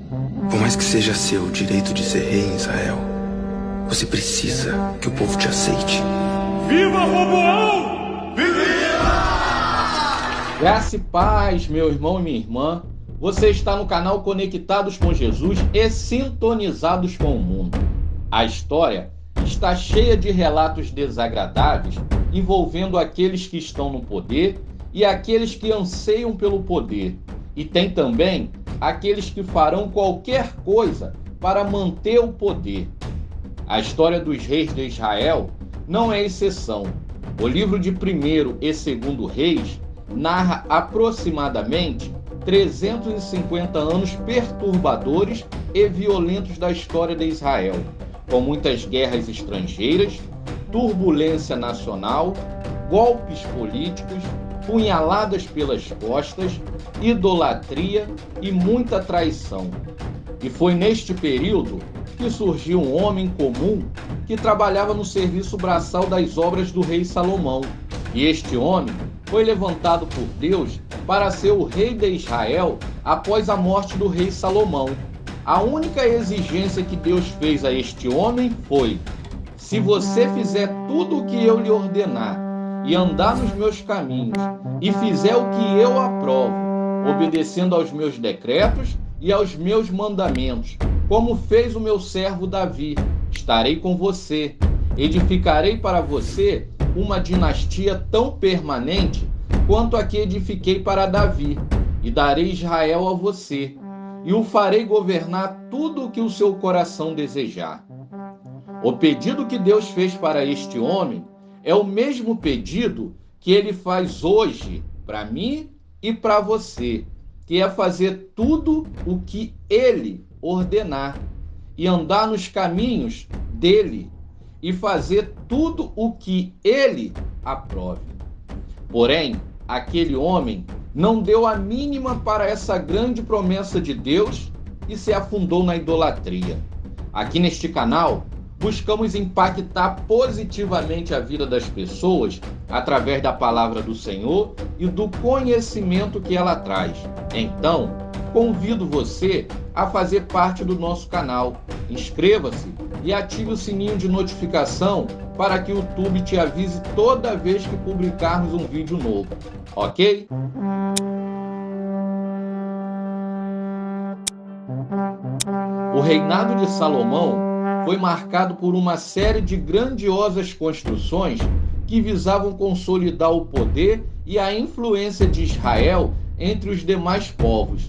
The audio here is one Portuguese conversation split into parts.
Por mais que seja seu o direito de ser rei em Israel, você precisa que o povo te aceite. Viva Roboão! Graça e paz, meu irmão e minha irmã. Você está no canal Conectados com Jesus e Sintonizados com o Mundo. A história está cheia de relatos desagradáveis envolvendo aqueles que estão no poder e aqueles que anseiam pelo poder. E tem também aqueles que farão qualquer coisa para manter o poder. A história dos reis de Israel não é exceção. O livro de 1º e 2º Reis narra aproximadamente 350 anos perturbadores e violentos da história de Israel, com muitas guerras estrangeiras, turbulência nacional, golpes políticos, punhaladas pelas costas, idolatria e muita traição. E foi neste período que surgiu um homem comum que trabalhava no serviço braçal das obras do rei Salomão. E este homem foi levantado por Deus para ser o rei de Israel após a morte do rei Salomão. A única exigência que Deus fez a este homem foi: se você fizer tudo o que eu lhe ordenar e andar nos meus caminhos e fizer o que eu aprovo, obedecendo aos meus decretos e aos meus mandamentos, como fez o meu servo Davi, estarei com você, edificarei para você uma dinastia tão permanente quanto a que edifiquei para Davi, e darei Israel a você, e o farei governar tudo o que o seu coração desejar. O pedido que Deus fez para este homem é o mesmo pedido que ele faz hoje para mim e para você, que é fazer tudo o que ele ordenar e andar nos caminhos dele e fazer tudo o que ele aprove. Porém, aquele homem não deu a mínima para essa grande promessa de Deus e se afundou na idolatria. Aqui neste canal, buscamos impactar positivamente a vida das pessoas através da palavra do Senhor e do conhecimento que ela traz. Então, convido você a fazer parte do nosso canal. Inscreva-se e ative o sininho de notificação para que o YouTube te avise toda vez que publicarmos um vídeo novo, ok? O reinado de Salomão foi marcado por uma série de grandiosas construções que visavam consolidar o poder e a influência de Israel entre os demais povos.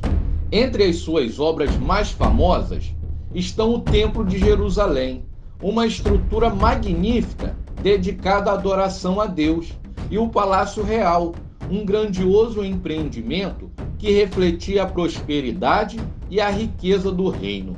Entre as suas obras mais famosas estão o Templo de Jerusalém, uma estrutura magnífica dedicada à adoração a Deus, e o Palácio Real, um grandioso empreendimento que refletia a prosperidade e a riqueza do reino.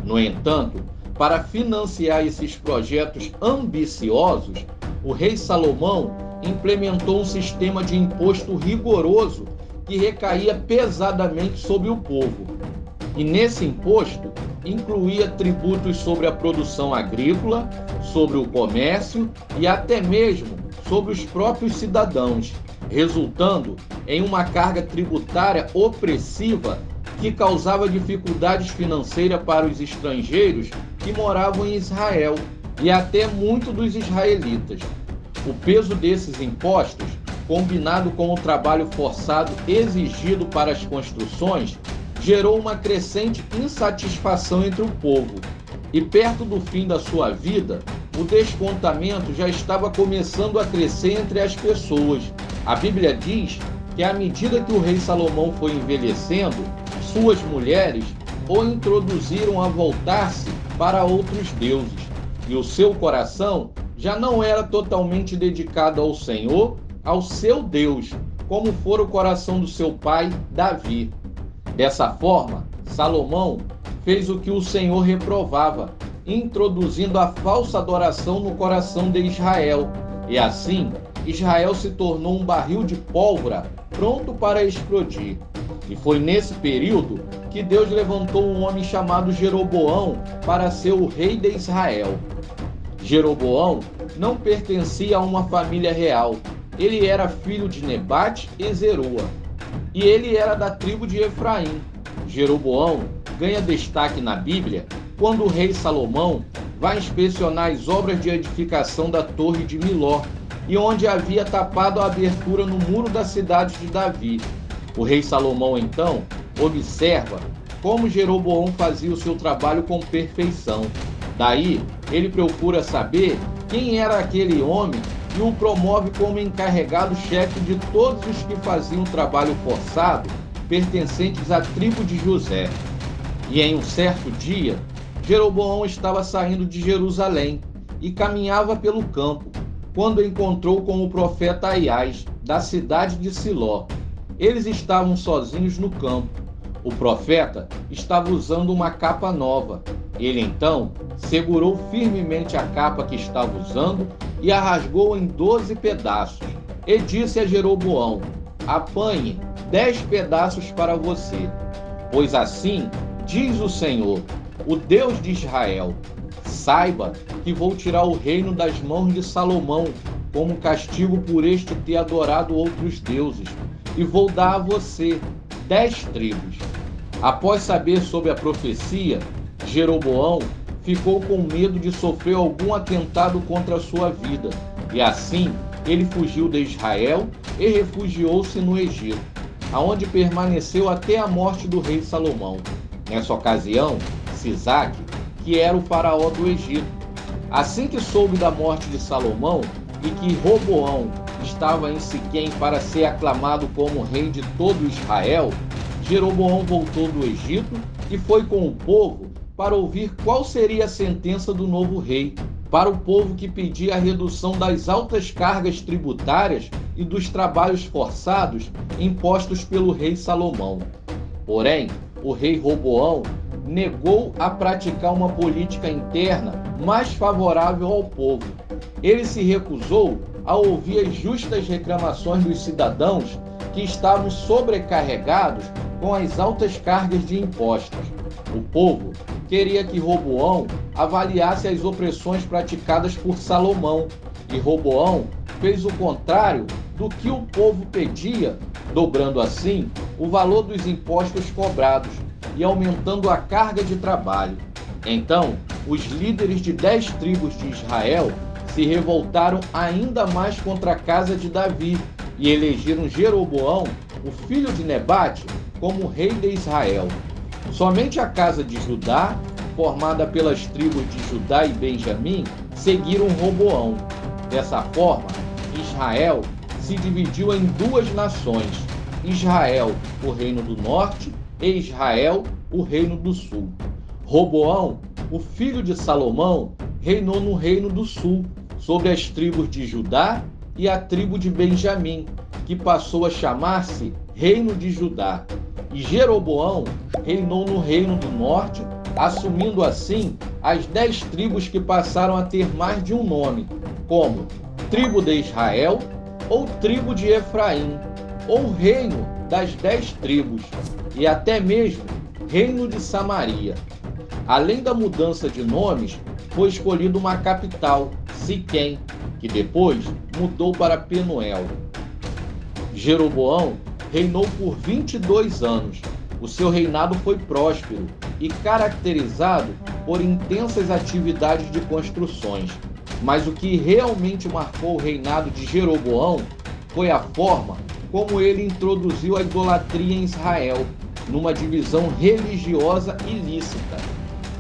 No entanto, para financiar esses projetos ambiciosos, o rei Salomão implementou um sistema de imposto rigoroso que recaía pesadamente sobre o povo. E nesse imposto incluía tributos sobre a produção agrícola, sobre o comércio e até mesmo sobre os próprios cidadãos, resultando em uma carga tributária opressiva que causava dificuldades financeiras para os estrangeiros que moravam em Israel e até muitos dos israelitas. O peso desses impostos, combinado com o trabalho forçado exigido para as construções, gerou uma crescente insatisfação entre o povo. E perto do fim da sua vida, o descontamento já estava começando a crescer entre as pessoas. A Bíblia diz que à medida que o rei Salomão foi envelhecendo, suas mulheres o introduziram a voltar-se para outros deuses, e o seu coração já não era totalmente dedicado ao Senhor, ao seu Deus, como fora o coração do seu pai, Davi. Dessa forma, Salomão fez o que o Senhor reprovava, introduzindo a falsa adoração no coração de Israel. E assim, Israel se tornou um barril de pólvora pronto para explodir. E foi nesse período que Deus levantou um homem chamado Jeroboão para ser o rei de Israel. Jeroboão não pertencia a uma família real. Ele era filho de Nebate e Zeroa, e ele era da tribo de Efraim. Jeroboão ganha destaque na Bíblia quando o rei Salomão vai inspecionar as obras de edificação da Torre de Miló, e onde havia tapado a abertura no muro da cidade de Davi. O rei Salomão, então, observa como Jeroboão fazia o seu trabalho com perfeição. Daí, ele procura saber quem era aquele homem e o promove como encarregado-chefe de todos os que faziam trabalho forçado, pertencentes à tribo de José. E em um certo dia, Jeroboão estava saindo de Jerusalém e caminhava pelo campo, quando encontrou com o profeta Aiás, da cidade de Siló. Eles estavam sozinhos no campo. O profeta estava usando uma capa nova. Ele então segurou firmemente a capa que estava usando e a rasgou em 12 pedaços. E disse a Jeroboão: apanhe 10 pedaços para você. Pois assim diz o Senhor, o Deus de Israel: saiba que vou tirar o reino das mãos de Salomão, como castigo por este ter adorado outros deuses, e vou dar a você 10 tribos. Após saber sobre a profecia, Jeroboão ficou com medo de sofrer algum atentado contra a sua vida, e assim ele fugiu de Israel e refugiou-se no Egito, aonde permaneceu até a morte do rei Salomão. Nessa ocasião, Sisaque, que era o faraó do Egito, assim que soube da morte de Salomão e que Roboão estava em Siquém para ser aclamado como rei de todo Israel, Jeroboão voltou do Egito e foi com o povo para ouvir qual seria a sentença do novo rei, para o povo que pedia a redução das altas cargas tributárias e dos trabalhos forçados impostos pelo rei Salomão. Porém, o rei Roboão negou a praticar uma política interna mais favorável ao povo. Ele se recusou a ouvir as justas reclamações dos cidadãos que estavam sobrecarregados com as altas cargas de impostos. O povo queria que Roboão avaliasse as opressões praticadas por Salomão, e Roboão fez o contrário do que o povo pedia, dobrando assim o valor dos impostos cobrados e aumentando a carga de trabalho. Então, os líderes de 10 tribos de Israel se revoltaram ainda mais contra a casa de Davi e elegeram Jeroboão, o filho de Nebate, como rei de Israel. Somente a casa de Judá, formada pelas tribos de Judá e Benjamim, seguiram Roboão. Dessa forma, Israel se dividiu em 2 nações: Israel, o reino do norte, e Israel, o reino do sul. Roboão, o filho de Salomão, reinou no reino do sul, sobre as tribos de Judá e a tribo de Benjamim, que passou a chamar-se Reino de Judá. E Jeroboão reinou no reino do norte, assumindo assim as 10 tribos que passaram a ter mais de um nome, como tribo de Israel, ou tribo de Efraim, ou reino das 10 tribos, e até mesmo reino de Samaria. Além da mudança de nomes, foi escolhida uma capital, Siquém, que depois mudou para Penuel. Jeroboão reinou por 22 anos. O seu reinado foi próspero e caracterizado por intensas atividades de construções. Mas o que realmente marcou o reinado de Jeroboão foi a forma como ele introduziu a idolatria em Israel, numa divisão religiosa ilícita,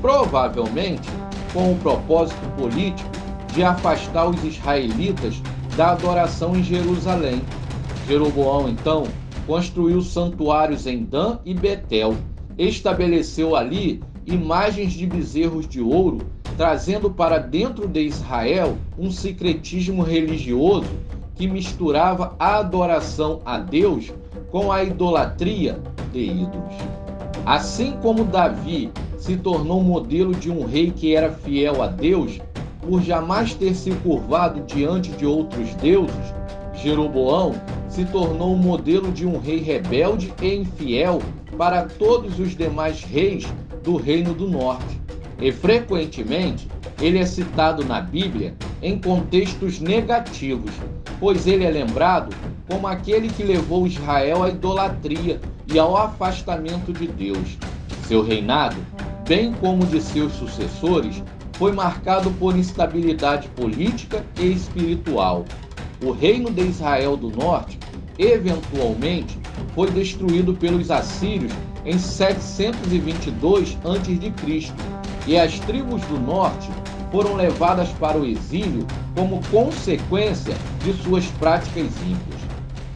provavelmente com o propósito político de afastar os israelitas da adoração em Jerusalém. Jeroboão, então, construiu santuários em Dan e Betel, estabeleceu ali imagens de bezerros de ouro, trazendo para dentro de Israel um sincretismo religioso que misturava a adoração a Deus com a idolatria de ídolos. Assim como Davi se tornou modelo de um rei que era fiel a Deus, por jamais ter se curvado diante de outros deuses, Jeroboão se tornou o modelo de um rei rebelde e infiel para todos os demais reis do Reino do Norte. E frequentemente ele é citado na Bíblia em contextos negativos, pois ele é lembrado como aquele que levou Israel à idolatria e ao afastamento de Deus. Seu reinado, bem como de seus sucessores, foi marcado por instabilidade política e espiritual. O reino de Israel do Norte, eventualmente, foi destruído pelos assírios em 722 a.C. e as tribos do norte foram levadas para o exílio como consequência de suas práticas ímpias.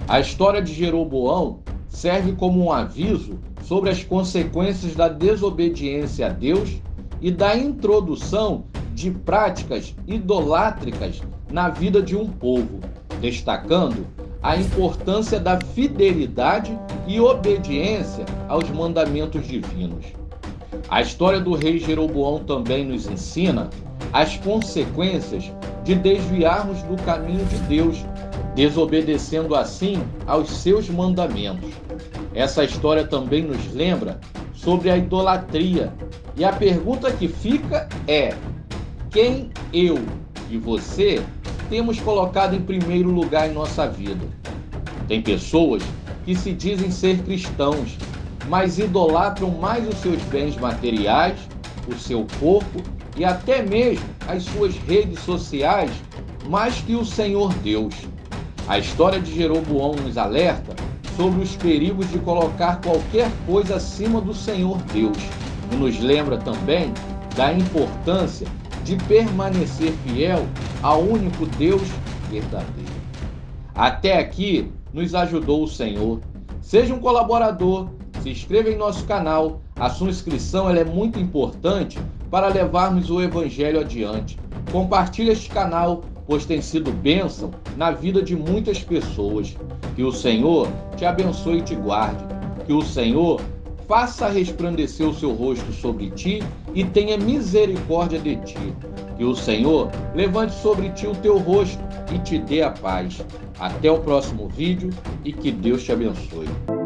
A história de Jeroboão serve como um aviso sobre as consequências da desobediência a Deus e da introdução de práticas idolátricas na vida de um povo, destacando a importância da fidelidade e obediência aos mandamentos divinos. A história do rei Jeroboão também nos ensina as consequências de desviarmos do caminho de Deus, desobedecendo assim aos seus mandamentos. Essa história também nos lembra sobre a idolatria, e a pergunta que fica é: quem eu e você temos colocado em primeiro lugar em nossa vida? Tem pessoas que se dizem ser cristãos, mas idolatram mais os seus bens materiais, o seu corpo e até mesmo as suas redes sociais, mais que o Senhor Deus. A história de Jeroboão nos alerta sobre os perigos de colocar qualquer coisa acima do Senhor Deus e nos lembra também da importância de permanecer fiel ao único Deus verdadeiro. Até aqui nos ajudou o Senhor. Seja um colaborador, se inscreva em nosso canal. A sua inscrição é muito importante para levarmos o Evangelho adiante. Compartilhe este canal, pois tem sido bênção na vida de muitas pessoas. Que o Senhor te abençoe e te guarde. Que o Senhor faça resplandecer o seu rosto sobre ti e tenha misericórdia de ti. Que o Senhor levante sobre ti o teu rosto e te dê a paz. Até o próximo vídeo e que Deus te abençoe.